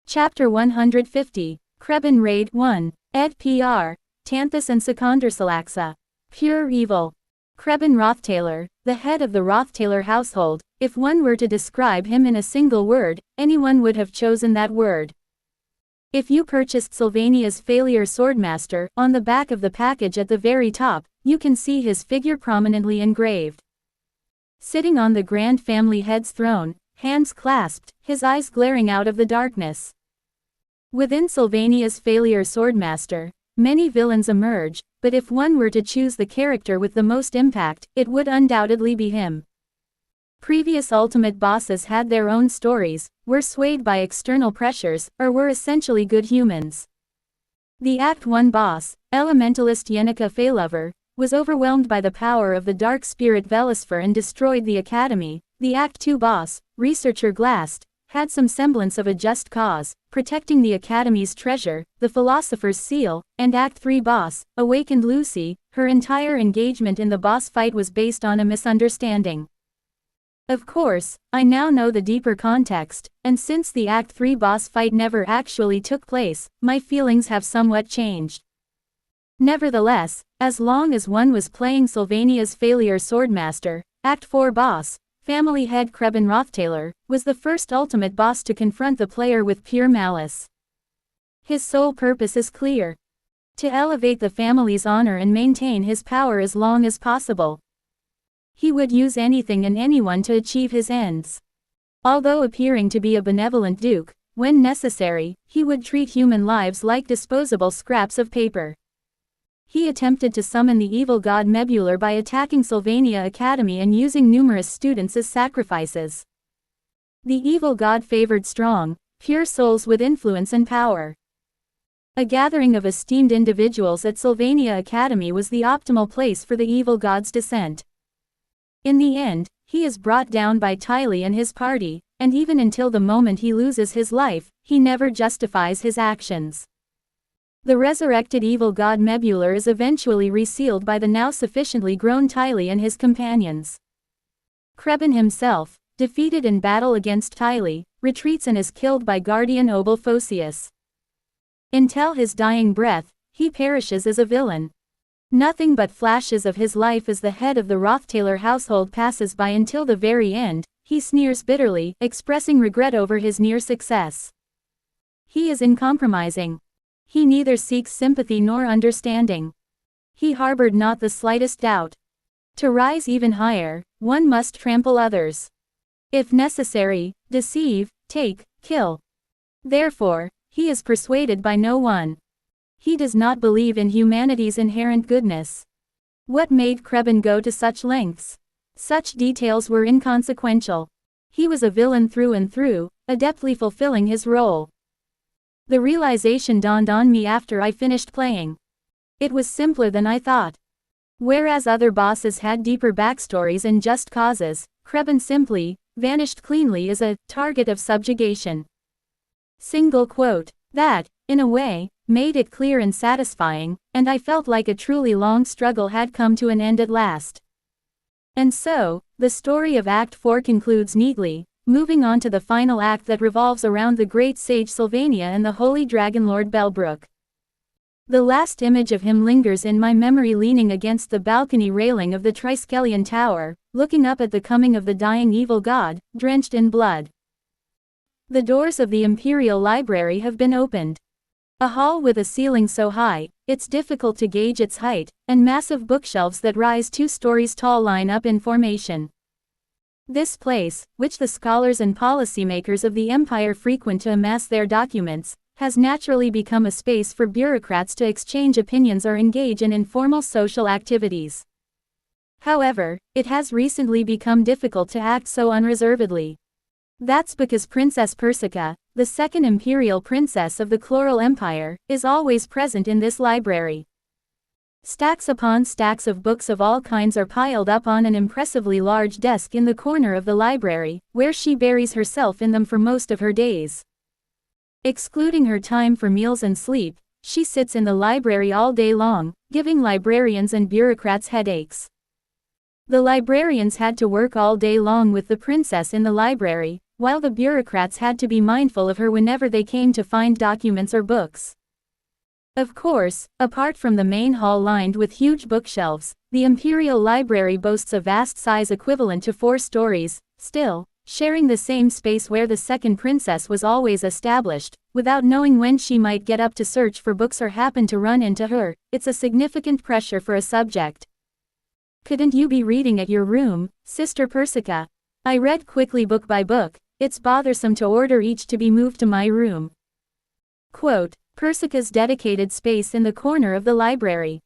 Chapter 150, Krebin Raid 1, Ed Pr. Tanthus and Secondarsalaxa. Pure evil. Krebin Roththaler, the head of the Roththaler household, if one were to describe him in a single word, anyone would have chosen that word. If you purchased Sylvania's Failure Swordmaster, on the back of the package at the very top, you can see his figure prominently engraved. Sitting on the Grand Family Head's throne, hands clasped, his eyes glaring out of the darkness. Within Sylvania's Failure Swordmaster, many villains emerge, but if one were to choose the character with the most impact, it would undoubtedly be him. Previous ultimate bosses had their own stories, were swayed by external pressures, or were essentially good humans. The Act 1 boss, Elementalist Yenica Feylover, was overwhelmed by the power of the dark spirit Velisfer and destroyed the academy. The Act 2 boss, Researcher Glast, had some semblance of a just cause, protecting the Academy's treasure, the Philosopher's Seal, and Act 3 boss, Awakened Lucy, her entire engagement in the boss fight was based on a misunderstanding. Of course, I now know the deeper context, and since the Act 3 boss fight never actually took place, my feelings have somewhat changed. Nevertheless, as long as one was playing Sylvania's Failure Swordmaster, Act 4 boss, Family Head Krebin Roththaler, was the first ultimate boss to confront the player with pure malice. His sole purpose is clear: to elevate the family's honor and maintain his power as long as possible. He would use anything and anyone to achieve his ends. Although appearing to be a benevolent duke, when necessary, he would treat human lives like disposable scraps of paper. He attempted to summon the evil god Mebular by attacking Sylvania Academy and using numerous students as sacrifices. The evil god favored strong, pure souls with influence and power. A gathering of esteemed individuals at Sylvania Academy was the optimal place for the evil god's descent. In the end, he is brought down by Tylee and his party, and even until the moment he loses his life, he never justifies his actions. The resurrected evil god Mebular is eventually resealed by the now sufficiently grown Tylee and his companions. Krebin himself, defeated in battle against Tylee, retreats and is killed by Guardian Obel Phocius. Until his dying breath, he perishes as a villain. Nothing but flashes of his life as the head of the Roththaler household passes by until the very end. He sneers bitterly, expressing regret over his near success. He is uncompromising. He neither seeks sympathy nor understanding. He harbored not the slightest doubt. To rise even higher, one must trample others. If necessary, deceive, take, kill. Therefore, he is persuaded by no one. He does not believe in humanity's inherent goodness. What made Krebin go to such lengths? Such details were inconsequential. He was a villain through and through, adeptly fulfilling his role. The realization dawned on me after I finished playing. It was simpler than I thought. Whereas other bosses had deeper backstories and just causes, Krebin simply vanished cleanly as a target of subjugation. Single quote. That, in a way, made it clear and satisfying, and I felt like a truly long struggle had come to an end at last. And so, the story of Act 4 concludes neatly, moving on to the final act that revolves around the great sage Sylvania and the holy dragonlord Belbrook. The last image of him lingers in my memory leaning against the balcony railing of the Triskelion Tower, looking up at the coming of the dying evil god, drenched in blood. The doors of the Imperial Library have been opened. A hall with a ceiling so high, it's difficult to gauge its height, and massive bookshelves that rise 2 stories tall line up in formation. This place, which the scholars and policymakers of the Empire frequent to amass their documents, has naturally become a space for bureaucrats to exchange opinions or engage in informal social activities. However, it has recently become difficult to act so unreservedly. That's because Princess Persica, the second imperial princess of the Chloral Empire, is always present in this library. Stacks upon stacks of books of all kinds are piled up on an impressively large desk in the corner of the library, where she buries herself in them for most of her days. Excluding her time for meals and sleep, she sits in the library all day long, giving librarians and bureaucrats headaches. The librarians had to work all day long with the princess in the library, while the bureaucrats had to be mindful of her whenever they came to find documents or books. Of course, apart from the main hall lined with huge bookshelves, the Imperial Library boasts a vast size equivalent to 4 stories, still, sharing the same space where the second princess was always established. Without knowing when she might get up to search for books or happen to run into her, it's a significant pressure for a subject. Couldn't you be reading at your room, Sister Persica? I read quickly book by book. It's bothersome to order each to be moved to my room. Quote, Persica's dedicated space in the corner of the library.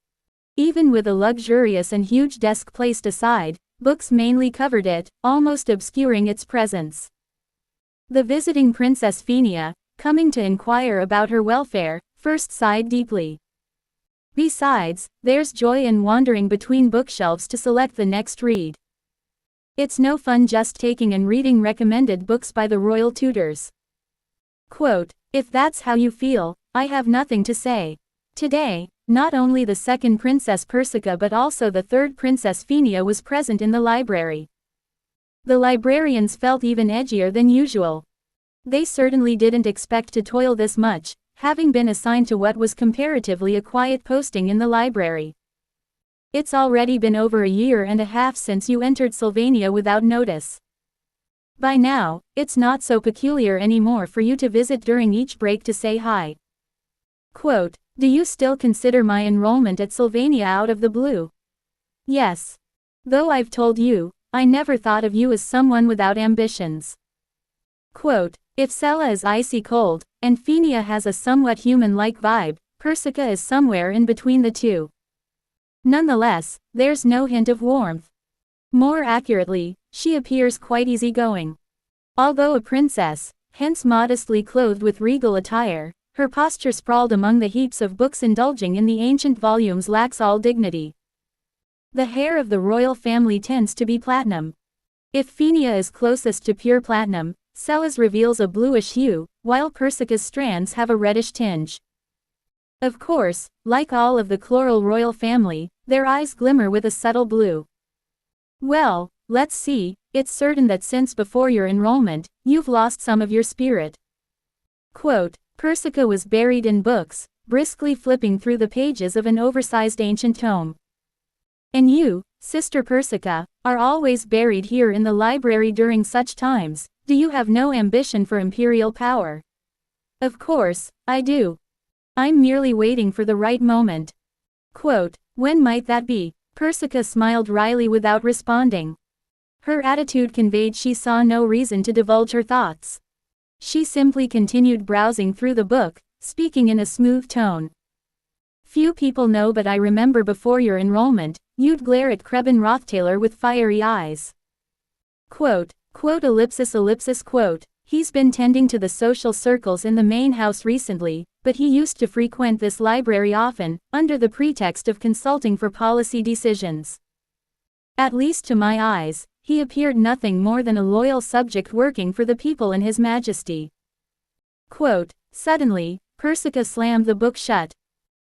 Even with a luxurious and huge desk placed aside, books mainly covered it, almost obscuring its presence. The visiting Princess Phinia, coming to inquire about her welfare, first sighed deeply. Besides, there's joy in wandering between bookshelves to select the next read. It's no fun just taking and reading recommended books by the royal tutors. Quote, if that's how you feel, I have nothing to say. Today, not only the second Princess Persica but also the third Princess Phinia was present in the library. The librarians felt even edgier than usual. They certainly didn't expect to toil this much, having been assigned to what was comparatively a quiet posting in the library. It's already been over a year and a half since you entered Sylvania without notice. By now, it's not so peculiar anymore for you to visit during each break to say hi. Quote, do you still consider my enrollment at Sylvania out of the blue? Yes. Though I've told you, I never thought of you as someone without ambitions. Quote, if Sela is icy cold, and Phinia has a somewhat human-like vibe, Persica is somewhere in between the two. Nonetheless, there's no hint of warmth. More accurately, she appears quite easygoing. Although a princess, hence modestly clothed with regal attire, her posture sprawled among the heaps of books indulging in the ancient volumes lacks all dignity. The hair of the royal family tends to be platinum. If Phinia is closest to pure platinum, Sela's reveals a bluish hue, while Persica's strands have a reddish tinge. Of course, like all of the chloral royal family, their eyes glimmer with a subtle blue. Well, let's see, it's certain that since before your enrollment, you've lost some of your spirit. Quote, Persica was buried in books, briskly flipping through the pages of an oversized ancient tome. And you, Sister Persica, are always buried here in the library during such times. Do you have no ambition for imperial power? Of course, I do. I'm merely waiting for the right moment. Quote, when might that be? Persica smiled wryly without responding. Her attitude conveyed she saw no reason to divulge her thoughts. She simply continued browsing through the book, speaking in a smooth tone. Few people know, but I remember before your enrollment, you'd glare at Krebin Rothtailor with fiery eyes. Quote, quote, he's been tending to the social circles in the main house recently, but he used to frequent this library often, under the pretext of consulting for policy decisions. At least to my eyes, he appeared nothing more than a loyal subject working for the people and His Majesty. Quote, suddenly, Persica slammed the book shut.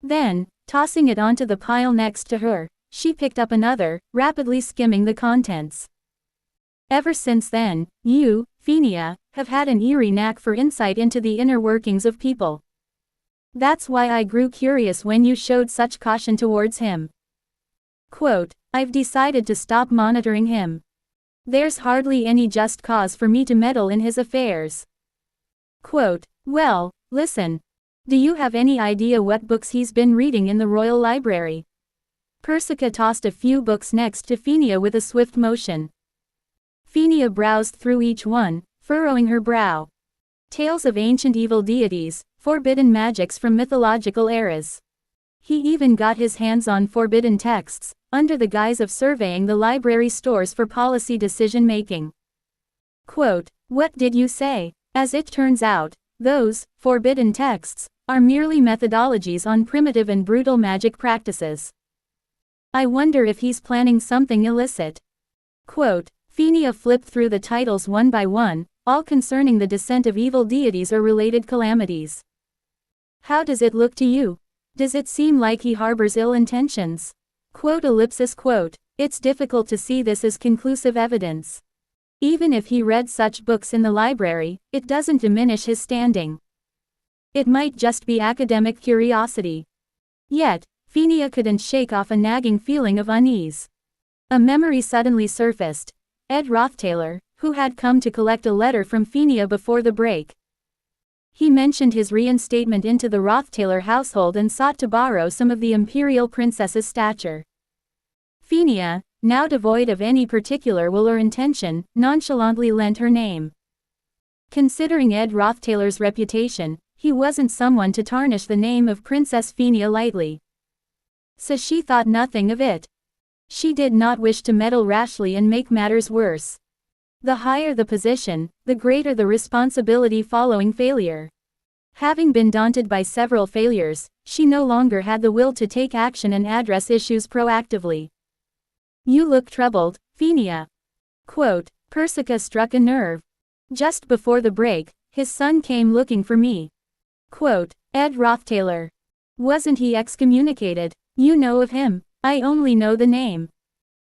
Then, tossing it onto the pile next to her, she picked up another, rapidly skimming the contents. Ever since then, you, Phinia, have had an eerie knack for insight into the inner workings of people. That's why I grew curious when you showed such caution towards him. Quote, I've decided to stop monitoring him. There's hardly any just cause for me to meddle in his affairs. Quote, well, listen. Do you have any idea what books he's been reading in the royal library? Persica tossed a few books next to Phinia with a swift motion. Phinia browsed through each one, furrowing her brow. Tales of ancient evil deities, forbidden magics from mythological eras. He even got his hands on forbidden texts, under the guise of surveying the library stores for policy decision-making. Quote, what did you say? As it turns out, those forbidden texts are merely methodologies on primitive and brutal magic practices. I wonder if he's planning something illicit. Quote, Phinia flipped through the titles one by one, all concerning the descent of evil deities or related calamities. How does it look to you? Does it seem like he harbors ill intentions? Quote, it's difficult to see this as conclusive evidence. Even if he read such books in the library, it doesn't diminish his standing. It might just be academic curiosity. Yet, Phinia couldn't shake off a nagging feeling of unease. A memory suddenly surfaced. Ed Rothtailor, who had come to collect a letter from Phinia before the break. He mentioned his reinstatement into the Rothtailor household and sought to borrow some of the imperial princess's stature. Phinia, now devoid of any particular will or intention, nonchalantly lent her name. Considering Ed Rothtailor's reputation, he wasn't someone to tarnish the name of Princess Phinia lightly. So she thought nothing of it. She did not wish to meddle rashly and make matters worse. The higher the position, the greater the responsibility following failure. Having been daunted by several failures, she no longer had the will to take action and address issues proactively. "You look troubled, Phinia." Quote, Persica struck a nerve. "Just before the break, his son came looking for me." Quote, Ed Rothtailor. "Wasn't he excommunicated? You know of him." "I only know the name.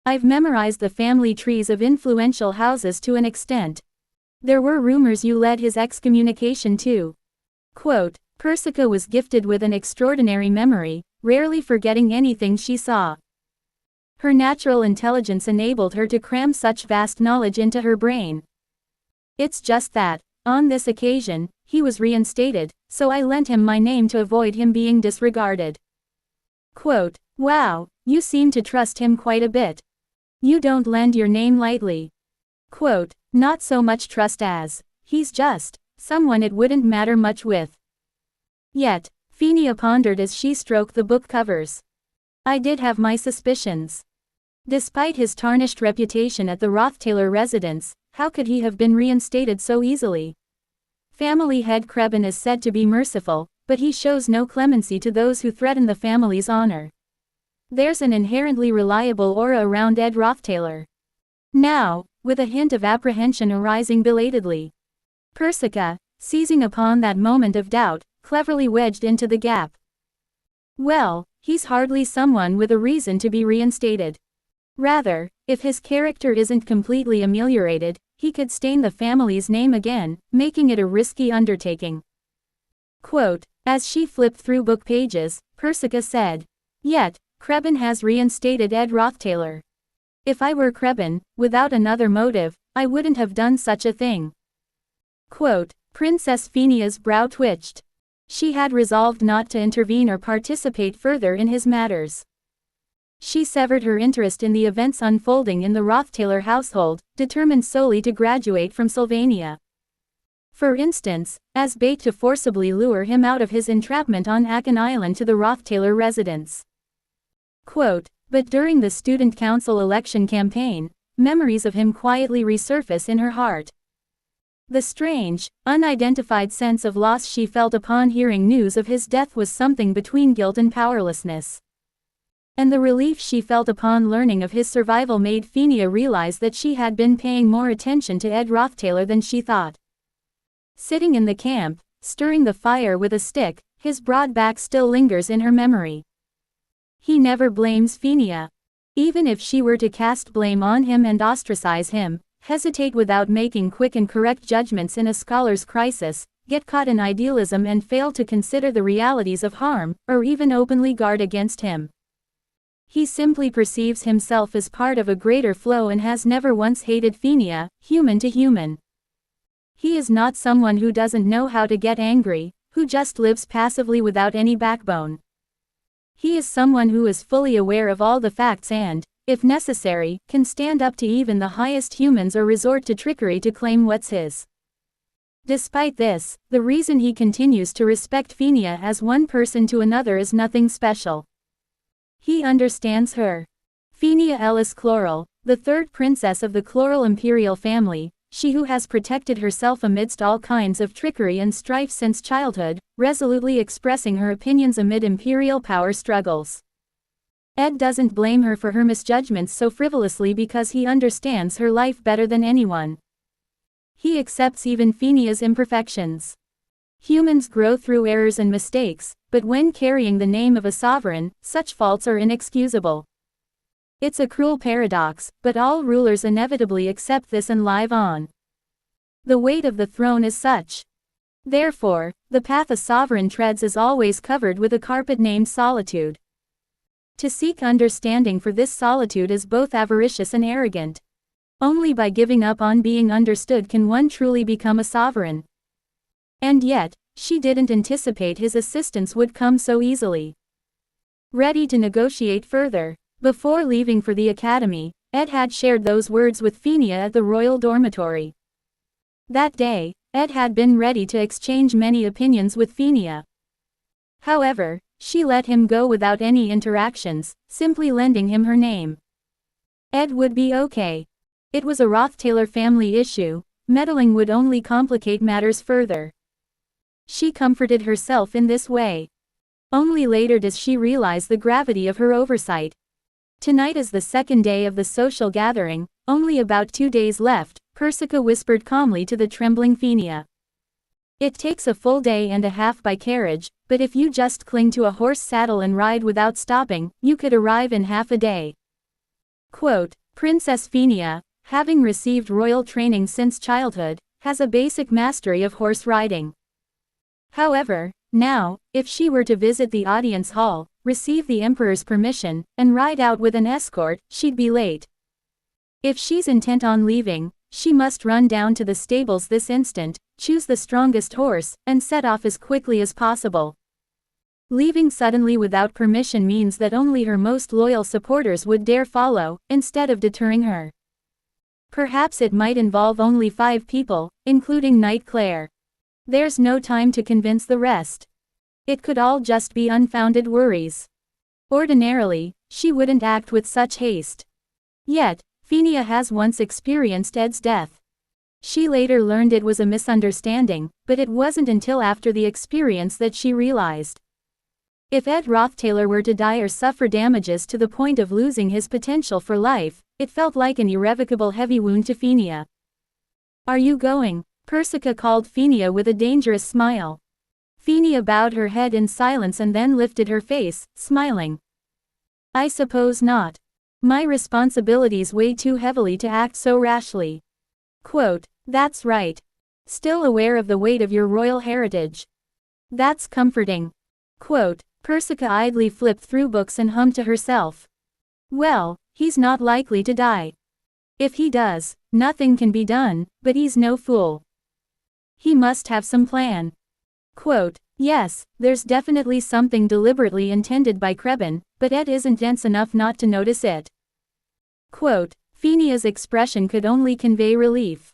I've memorized the family trees of influential houses to an extent. There were rumors you led his excommunication too." Quote, Persica was gifted with an extraordinary memory, rarely forgetting anything she saw. Her natural intelligence enabled her to cram such vast knowledge into her brain. "It's just that, on this occasion, he was reinstated, so I lent him my name to avoid him being disregarded." Quote, "Wow, you seem to trust him quite a bit. You don't lend your name lightly." Quote, "Not so much trust as, he's just someone it wouldn't matter much with." Yet, Phinia pondered as she stroked the book covers. "I did have my suspicions. Despite his tarnished reputation at the Rothtailor residence, how could he have been reinstated so easily? Family head Krebin is said to be merciful, but he shows no clemency to those who threaten the family's honor. There's an inherently reliable aura around Ed Rothtailor." Now, with a hint of apprehension arising belatedly, Persica, seizing upon that moment of doubt, cleverly wedged into the gap. "Well, he's hardly someone with a reason to be reinstated. Rather, if his character isn't completely ameliorated, he could stain the family's name again, making it a risky undertaking." Quote, as she flipped through book pages, Persica said, "Yet, Krebin has reinstated Ed Rothtailor. If I were Krebin, without another motive, I wouldn't have done such a thing." Quote, Princess Phinia's brow twitched. She had resolved not to intervene or participate further in his matters. She severed her interest in the events unfolding in the Rothtailor household, determined solely to graduate from Sylvania. For instance, as bait to forcibly lure him out of his entrapment on Akan Island to the Rothtailor residence. Quote, but during the student council election campaign, memories of him quietly resurface in her heart. The strange, unidentified sense of loss she felt upon hearing news of his death was something between guilt and powerlessness. And the relief she felt upon learning of his survival made Phinia realize that she had been paying more attention to Ed Rothtailor than she thought. Sitting in the camp, stirring the fire with a stick, his broad back still lingers in her memory. He never blames Phinia. Even if she were to cast blame on him and ostracize him, hesitate without making quick and correct judgments in a scholar's crisis, get caught in idealism and fail to consider the realities of harm, or even openly guard against him. He simply perceives himself as part of a greater flow and has never once hated Phinia, human to human. He is not someone who doesn't know how to get angry, who just lives passively without any backbone. He is someone who is fully aware of all the facts and, if necessary, can stand up to even the highest humans or resort to trickery to claim what's his. Despite this, the reason he continues to respect Phinia as one person to another is nothing special. He understands her. Phinia Ellis Chloral, the third princess of the Chloral imperial family, she who has protected herself amidst all kinds of trickery and strife since childhood, resolutely expressing her opinions amid imperial power struggles. Ed doesn't blame her for her misjudgments so frivolously because he understands her life better than anyone. He accepts even Phinia's imperfections. Humans grow through errors and mistakes, but when carrying the name of a sovereign, such faults are inexcusable. It's a cruel paradox, but all rulers inevitably accept this and live on. The weight of the throne is such. Therefore, the path a sovereign treads is always covered with a carpet named solitude. To seek understanding for this solitude is both avaricious and arrogant. Only by giving up on being understood can one truly become a sovereign. And yet, she didn't anticipate his assistance would come so easily. Ready to negotiate further. Before leaving for the academy, Ed had shared those words with Phinia at the royal dormitory. That day, Ed had been ready to exchange many opinions with Phinia. However, she let him go without any interactions, simply lending him her name. Ed would be okay. It was a Roththaler family issue, meddling would only complicate matters further. She comforted herself in this way. Only later does she realize the gravity of her oversight. Tonight is the second day of the social gathering, only about 2 days left, Persica whispered calmly to the trembling Phinia. It takes a full day and a half by carriage, but if you just cling to a horse saddle and ride without stopping, you could arrive in half a day. Quote, Princess Phinia, having received royal training since childhood, has a basic mastery of horse riding. However, now, if she were to visit the audience hall, receive the emperor's permission, and ride out with an escort, she'd be late. If she's intent on leaving, she must run down to the stables this instant, choose the strongest horse, and set off as quickly as possible. Leaving suddenly without permission means that only her most loyal supporters would dare follow, instead of deterring her. Perhaps it might involve only 5 people, including Knight Clare. There's no time to convince the rest. It could all just be unfounded worries. Ordinarily, she wouldn't act with such haste. Yet, Phinia has once experienced Ed's death. She later learned it was a misunderstanding, but it wasn't until after the experience that she realized. If Ed Roththaler were to die or suffer damages to the point of losing his potential for life, it felt like an irrevocable heavy wound to Phinia. Are you going? Persica called Phinia with a dangerous smile. Phinia bowed her head in silence and then lifted her face, smiling. I suppose not. My responsibilities weigh too heavily to act so rashly. Quote, that's right. Still aware of the weight of your royal heritage. That's comforting. Quote, Persica idly flipped through books and hummed to herself. Well, he's not likely to die. If he does, nothing can be done, but he's no fool. He must have some plan. Quote, yes, there's definitely something deliberately intended by Krebin, but Ed isn't dense enough not to notice it. Quote, Phinia's expression could only convey relief.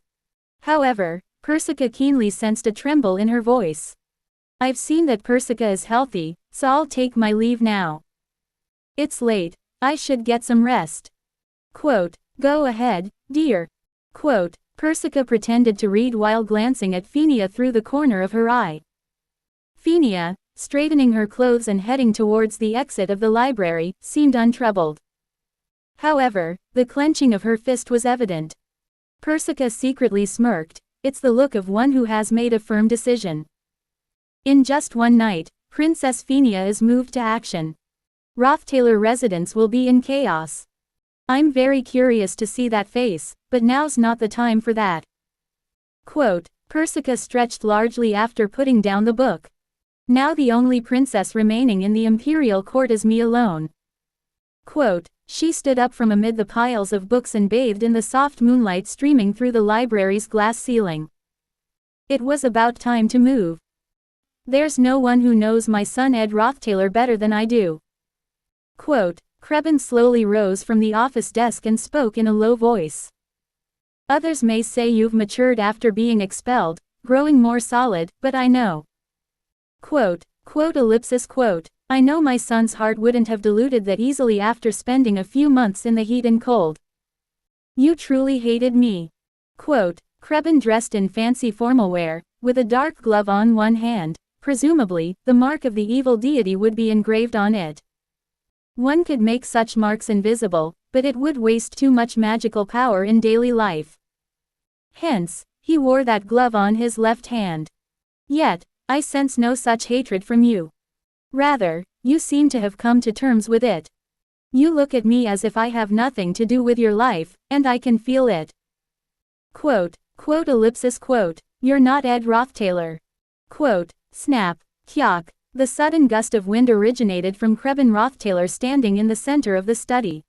However, Persica keenly sensed a tremble in her voice. I've seen that Persica is healthy, so I'll take my leave now. It's late, I should get some rest. Quote, go ahead, dear. Quote, Persica pretended to read while glancing at Phinia through the corner of her eye. Phinia, straightening her clothes and heading towards the exit of the library, seemed untroubled. However, the clenching of her fist was evident. Persica secretly smirked, it's the look of one who has made a firm decision. In just one night, Princess Phinia is moved to action. Roththaler residence will be in chaos. I'm very curious to see that face, but now's not the time for that. Quote, Persica stretched largely after putting down the book. Now the only princess remaining in the imperial court is me alone. Quote, she stood up from amid the piles of books and bathed in the soft moonlight streaming through the library's glass ceiling. It was about time to move. There's no one who knows my son Ed Roththaler better than I do. Quote, Krebin slowly rose from the office desk and spoke in a low voice. Others may say you've matured after being expelled, growing more solid, but I know. Quote, quote, I know my son's heart wouldn't have diluted that easily after spending a few months in the heat and cold. You truly hated me. Quote, Krebin dressed in fancy formal wear, with a dark glove on one hand, presumably, the mark of the evil deity would be engraved on it. One could make such marks invisible, but it would waste too much magical power in daily life. Hence, he wore that glove on his left hand. Yet, I sense no such hatred from you. Rather, you seem to have come to terms with it. You look at me as if I have nothing to do with your life, and I can feel it. Quote, quote, you're not Ed Rothtailor. Quote, snap, kyak. The sudden gust of wind originated from Krebin Rothtailor standing in the center of the study.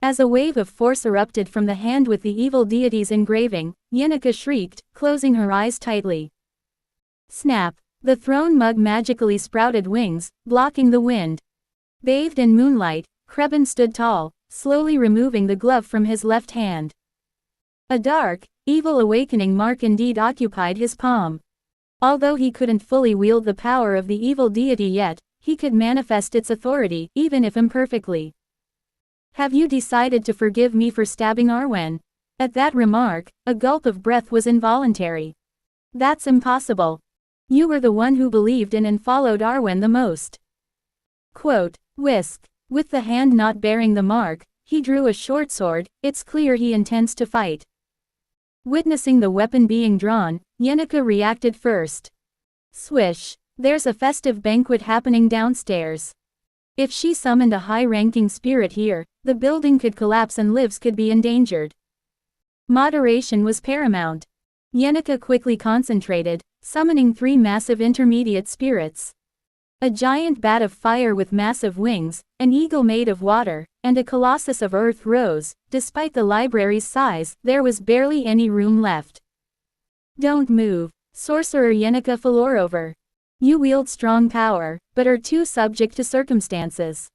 As a wave of force erupted from the hand with the evil deity's engraving, Yenneker shrieked, closing her eyes tightly. Snap. The throne mug magically sprouted wings, blocking the wind. Bathed in moonlight, Krebin stood tall, slowly removing the glove from his left hand. A dark, evil awakening mark indeed occupied his palm. Although he couldn't fully wield the power of the evil deity yet, he could manifest its authority, even if imperfectly. Have you decided to forgive me for stabbing Arwen? At that remark, a gulp of breath was involuntary. That's impossible. You were the one who believed in and followed Arwen the most. Quote, whisk. With the hand not bearing the mark, he drew a short sword. It's clear he intends to fight. Witnessing the weapon being drawn, Yenneker reacted first. Swish. There's a festive banquet happening downstairs. If she summoned a high-ranking spirit here, the building could collapse and lives could be endangered. Moderation was paramount. Yenneker quickly concentrated, summoning 3 massive intermediate spirits. A giant bat of fire with massive wings, an eagle made of water, and a colossus of earth rose. Despite the library's size, there was barely any room left. Don't move, Sorcerer Yenneker Falorover. You wield strong power, but are too subject to circumstances.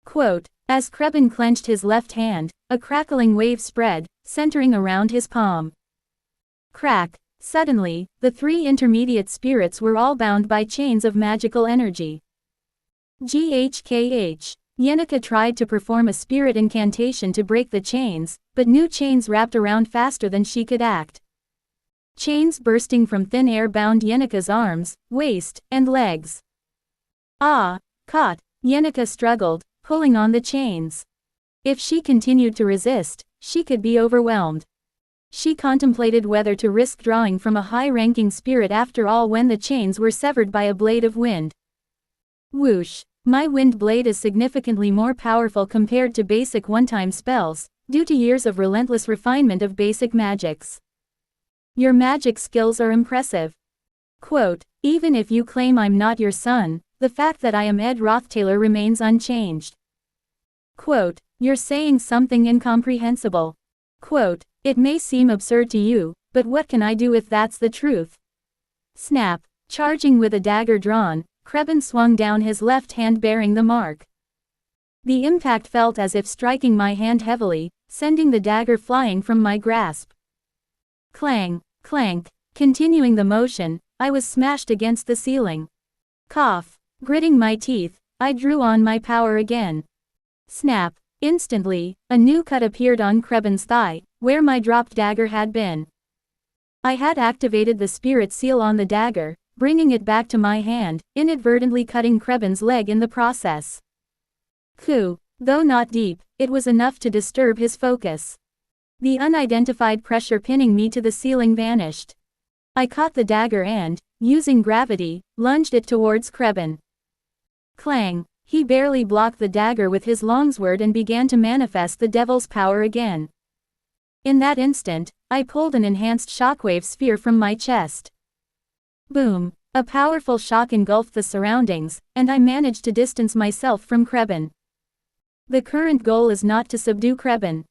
Quote, as Krebin clenched his left hand, a crackling wave spread, centering around his palm. Crack. Suddenly, the 3 intermediate spirits were all bound by chains of magical energy. GHKH. Yenneker tried to perform a spirit incantation to break the chains, but new chains wrapped around faster than she could act. Chains bursting from thin air bound Yenneker's arms, waist, and legs. Caught. Yenneker struggled, pulling on the chains. If she continued to resist, she could be overwhelmed. She contemplated whether to risk drawing from a high-ranking spirit after all when the chains were severed by a blade of wind. Whoosh. My wind blade is significantly more powerful compared to basic one-time spells, due to years of relentless refinement of basic magics. Your magic skills are impressive. Quote, even if you claim I'm not your son, the fact that I am Ed Rothtailor remains unchanged. Quote, you're saying something incomprehensible. Quote, it may seem absurd to you, but what can I do if that's the truth? Snap. Charging with a dagger drawn, Krebin swung down his left hand bearing the mark. The impact felt as if striking my hand heavily, sending the dagger flying from my grasp. Clang, clank. Continuing the motion, I was smashed against the ceiling. Cough. Gritting my teeth, I drew on my power again. Snap. Instantly, a new cut appeared on Krebin's thigh, where my dropped dagger had been. I had activated the spirit seal on the dagger, bringing it back to my hand, inadvertently cutting Krebin's leg in the process. Though not deep, it was enough to disturb his focus. The unidentified pressure pinning me to the ceiling vanished. I caught the dagger and, using gravity, lunged it towards Krebin. Clang. He barely blocked the dagger with his longsword and began to manifest the devil's power again. In that instant, I pulled an enhanced shockwave sphere from my chest. Boom! A powerful shock engulfed the surroundings, and I managed to distance myself from Krebin. The current goal is not to subdue Krebin.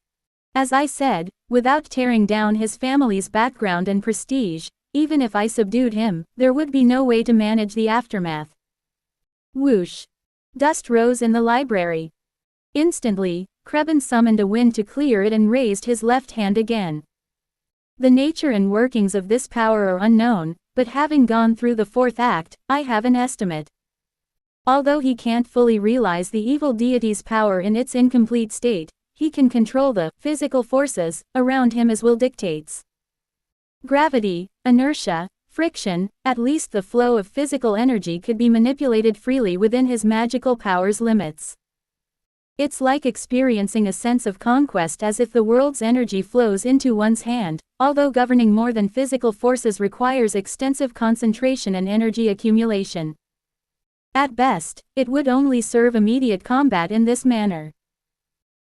As I said, without tearing down his family's background and prestige, even if I subdued him, there would be no way to manage the aftermath. Whoosh! Dust rose in the library. Instantly, Krebin summoned a wind to clear it and raised his left hand again. The nature and workings of this power are unknown, but having gone through the 4th act, I have an estimate. Although he can't fully realize the evil deity's power in its incomplete state, he can control the physical forces around him as will dictates. Gravity, inertia, friction, at least the flow of physical energy could be manipulated freely within his magical power's limits. It's like experiencing a sense of conquest as if the world's energy flows into one's hand, although governing more than physical forces requires extensive concentration and energy accumulation. At best, it would only serve immediate combat in this manner.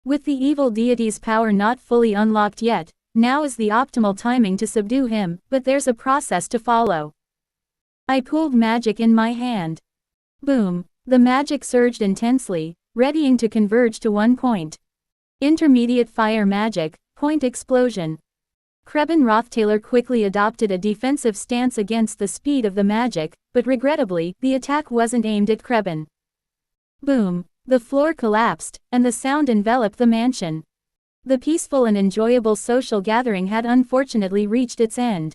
With the evil deity's power not fully unlocked yet, now is the optimal timing to subdue him, but there's a process to follow. I pulled magic in my hand. Boom! The magic surged intensely, readying to converge to one point. Intermediate fire magic, point explosion. Krebin Rothtailor quickly adopted a defensive stance against the speed of the magic, but regrettably, the attack wasn't aimed at Krebin. Boom! The floor collapsed, and the sound enveloped the mansion. The peaceful and enjoyable social gathering had unfortunately reached its end.